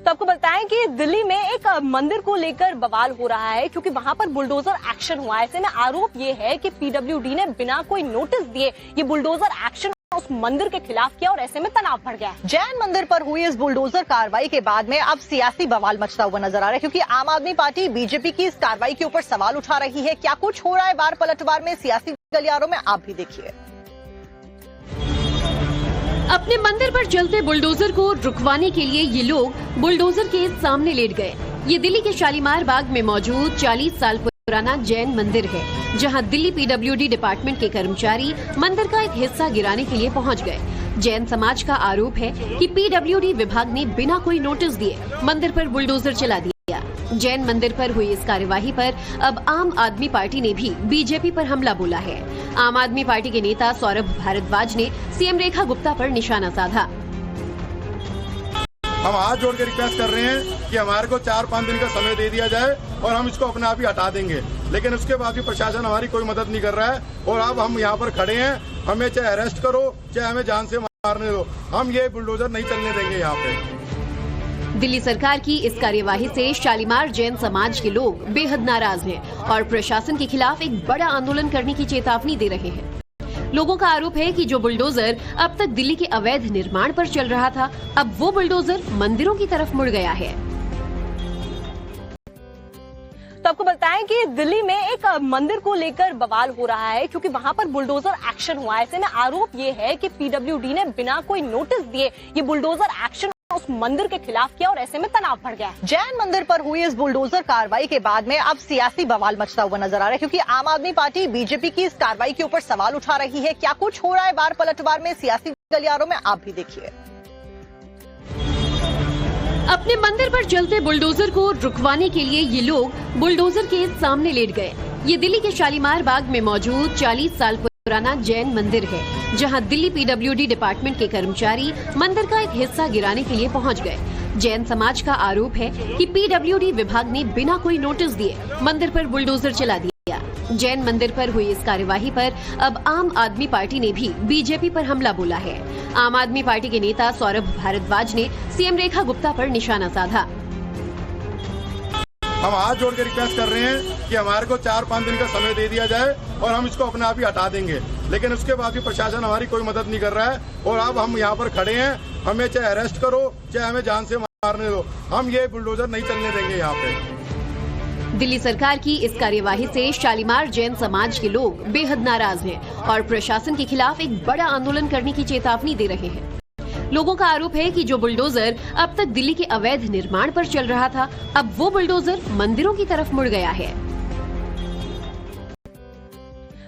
तो आपको बताएं कि दिल्ली में एक मंदिर को लेकर बवाल हो रहा है क्योंकि वहां पर बुलडोजर एक्शन हुआ है। ऐसे में आरोप ये है कि पीडब्ल्यूडी ने बिना कोई नोटिस दिए ये बुलडोजर एक्शन उस मंदिर के खिलाफ किया और ऐसे में तनाव बढ़ गया। जैन मंदिर पर हुई इस बुलडोजर कार्रवाई के बाद में अब सियासी बवाल मचता हुआ नजर आ रहा है, क्योंकि आम आदमी पार्टी बीजेपी की इस कार्रवाई के ऊपर सवाल उठा रही है। क्या कुछ हो रहा है बार पलटवार में सियासी गलियारों में, आप भी देखिए। अपने मंदिर पर चलते बुलडोजर को रुकवाने के लिए ये लोग बुलडोजर के सामने लेट गए। ये दिल्ली के शालीमार बाग में मौजूद 40 साल पुराना जैन मंदिर है, जहां दिल्ली पीडब्ल्यूडी डिपार्टमेंट के कर्मचारी मंदिर का एक हिस्सा गिराने के लिए पहुंच गए। जैन समाज का आरोप है कि पीडब्ल्यूडी विभाग ने बिना कोई नोटिस दिए मंदिर पर बुलडोजर चला दिया। जैन मंदिर पर हुई इस कार्यवाही पर अब आम आदमी पार्टी ने भी बीजेपी पर हमला बोला है। आम आदमी पार्टी के नेता सौरभ भारद्वाज ने सीएम रेखा गुप्ता पर निशाना साधा। हम हाथ जोड़ के रिक्वेस्ट कर रहे हैं कि हमारे को 4-5 दिन का समय दे दिया जाए और हम इसको अपने आप ही हटा देंगे, लेकिन उसके बाद भी प्रशासन हमारी कोई मदद नहीं कर रहा है। और अब हम यहाँ पर खड़े हैं, हमें चाहे अरेस्ट करो चाहे हमें जान से मारने दो, हम ये बुलडोजर नहीं चलने देंगे यहाँ पे। दिल्ली सरकार की इस कार्यवाही से शालीमार जैन समाज के लोग बेहद नाराज हैं और प्रशासन के खिलाफ एक बड़ा आंदोलन करने की चेतावनी दे रहे हैं। लोगों का आरोप है कि जो बुलडोजर अब तक दिल्ली के अवैध निर्माण पर चल रहा था, अब वो बुलडोजर मंदिरों की तरफ मुड़ गया है। तो आपको बताएं कि दिल्ली में एक मंदिर को लेकर बवाल हो रहा है क्योंकि वहां पर बुलडोजर एक्शन हुआ है। ऐसे में आरोप ये है कि पीडब्ल्यूडी ने बिना कोई नोटिस दिए ये बुलडोजर एक्शन उस मंदिर के खिलाफ किया और ऐसे में तनाव बढ़ गया। जैन मंदिर पर हुई इस बुलडोजर कार्रवाई के बाद में अब सियासी बवाल मचता हुआ नजर आ रहा है, क्योंकि आम आदमी पार्टी बीजेपी की इस कार्रवाई के ऊपर सवाल उठा रही है। क्या कुछ हो रहा है बार पलटवार में सियासी गलियारों में, आप भी देखिए। अपने मंदिर पर चलते बुलडोजर को रुकवाने के लिए ये लोग बुलडोजर के सामने लेट गए। ये दिल्ली के शालीमार बाग में मौजूद 40 साल पुराना जैन मंदिर है, जहां दिल्ली पीडब्ल्यूडी डिपार्टमेंट के कर्मचारी मंदिर का एक हिस्सा गिराने के लिए पहुंच गए। जैन समाज का आरोप है कि पीडब्ल्यूडी विभाग ने बिना कोई नोटिस दिए मंदिर पर बुलडोजर चला दिया। जैन मंदिर पर हुई इस कार्यवाही पर अब आम आदमी पार्टी ने भी बीजेपी पर हमला बोला है। आम आदमी पार्टी के नेता सौरभ भारद्वाज ने सीएम रेखा गुप्ता पर निशाना साधा। हम हाथ जोड़ के रिक्वेस्ट कर रहे हैं कि हमारे को 4-5 दिन का समय दे दिया जाए और हम इसको अपने आप ही हटा देंगे, लेकिन उसके बाद भी प्रशासन हमारी कोई मदद नहीं कर रहा है। और अब हम यहाँ पर खड़े हैं, हमें चाहे अरेस्ट करो चाहे हमें जान से मारने दो, हम ये बुलडोजर नहीं चलने देंगे यहाँ पे। दिल्ली सरकार की इस कार्यवाही से शालीमार जैन समाज के लोग बेहद नाराज हैं और प्रशासन के खिलाफ एक बड़ा आंदोलन करने की चेतावनी दे रहे हैं। लोगों का आरोप है कि जो बुलडोजर अब तक दिल्ली के अवैध निर्माण पर चल रहा था, अब वो बुलडोजर मंदिरों की तरफ मुड़ गया है।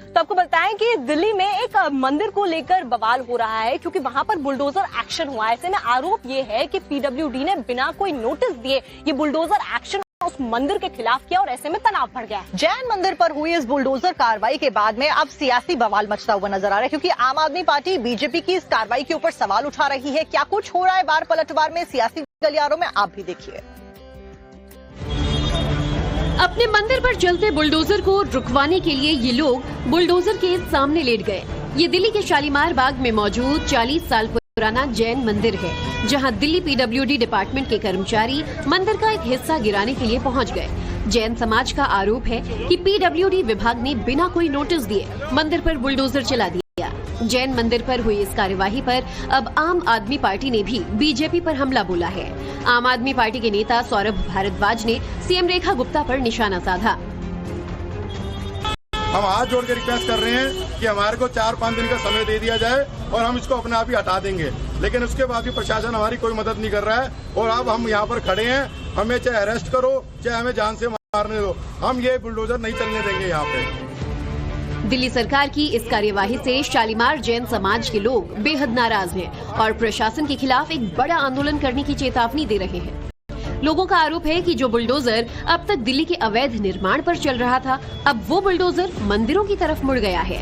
तो आपको बताएं कि दिल्ली में एक मंदिर को लेकर बवाल हो रहा है क्योंकि वहां पर बुलडोजर एक्शन हुआ है। ऐसे में आरोप ये है कि पीडब्ल्यूडी ने बिना कोई नोटिस दिए ये बुलडोजर एक्शन उस मंदिर के खिलाफ किया और ऐसे में तनाव बढ़ गया। जैन मंदिर पर हुई इस बुलडोजर कार्रवाई के बाद में अब सियासी बवाल मचता हुआ नजर आ रहा है, क्योंकि आम आदमी पार्टी बीजेपी की इस कार्रवाई के ऊपर सवाल उठा रही है। क्या कुछ हो रहा है बार पलटवार में सियासी गलियारों में, आप भी देखिए। अपने मंदिर पर चलते बुलडोजर को रुकवाने के लिए ये लोग बुलडोजर के सामने लेट गए। ये दिल्ली के शालीमार बाग में मौजूद 40 साल पुराना जैन मंदिर है, जहां दिल्ली पीडब्ल्यूडी डिपार्टमेंट के कर्मचारी मंदिर का एक हिस्सा गिराने के लिए पहुंच गए। जैन समाज का आरोप है कि पीडब्ल्यूडी विभाग ने बिना कोई नोटिस दिए मंदिर पर बुलडोजर चला दिया। जैन मंदिर पर हुई इस कार्यवाही पर अब आम आदमी पार्टी ने भी बीजेपी पर हमला बोला है। आम आदमी पार्टी के नेता सौरभ भारद्वाज ने सीएम रेखा गुप्ता पर निशाना साधा। हम हाथ जोड़ के रिक्वेस्ट कर रहे हैं कि हमारे को 4-5 दिन का समय दे दिया जाए और हम इसको अपने आप ही हटा देंगे, लेकिन उसके बाद भी प्रशासन हमारी कोई मदद नहीं कर रहा है। और अब हम यहाँ पर खड़े हैं, हमें चाहे अरेस्ट करो चाहे हमें जान से मारने दो, हम ये बुलडोजर नहीं चलने देंगे यहाँ पे। दिल्ली सरकार की इस कार्यवाही से शालीमार जैन समाज के लोग बेहद नाराज हैं और प्रशासन के खिलाफ एक बड़ा आंदोलन करने की चेतावनी दे रहे हैं। लोगों का आरोप है कि जो बुलडोजर अब तक दिल्ली के अवैध निर्माण पर चल रहा था, अब वो बुलडोजर मंदिरों की तरफ मुड़ गया है।